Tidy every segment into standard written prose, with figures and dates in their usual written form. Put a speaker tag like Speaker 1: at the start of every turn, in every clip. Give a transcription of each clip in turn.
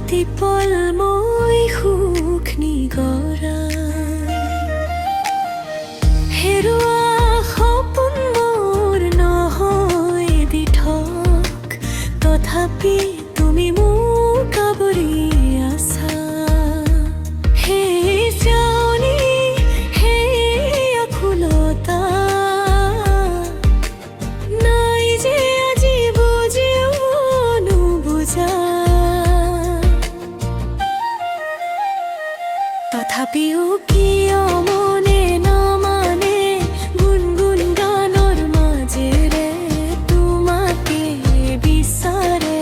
Speaker 1: প্ৰতিপল মই সুখ নিগৰা হেৰুৱা সপোন মোৰ নহয় দিঠক তথাপি তুমি মোক আৱৰি আছা সেই চাৱনি সেই আকুলতা নাই যে আজি বুজিও নুবুজা তথাপিও কিয় মনে নমানে গুণগুণ গানৰ মাজেৰে তোমাকে বিচাৰে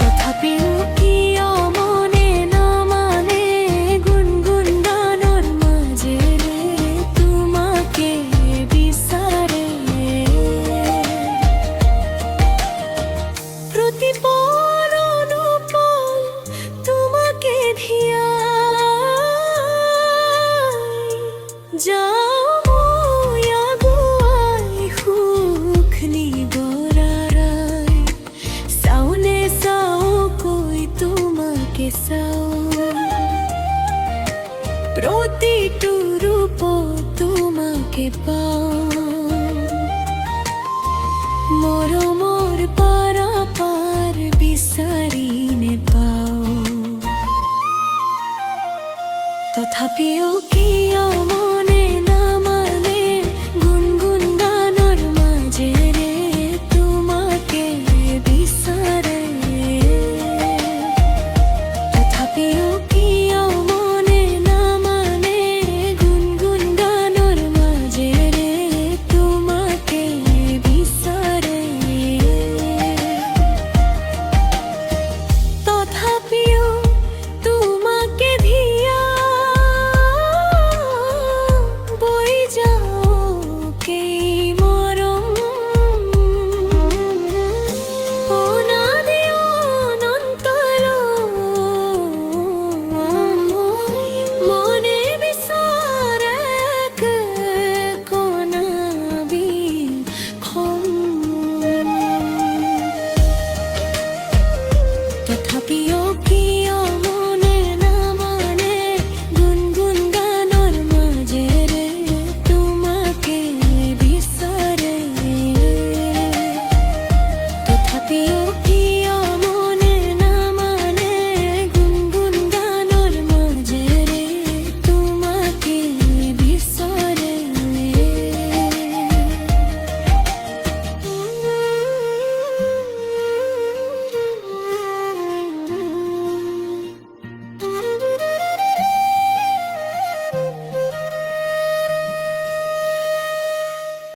Speaker 1: তথাপিও কিয় মনে নমানে গুণগুণ গানৰ মাজেৰে তোমাকে বিচাৰে প্ৰতিপল অনুপল তোমাকে যাও মই আগুৱাই সুখ নিগৰাৰাই চাওনে চাওকৈ তোমাকে চাওঁ প্ৰতিটো ৰূপত তোমাকে পাওঁ মৰমৰ পাৰাপাৰ বিচাৰি নেপাওঁ তথাপিও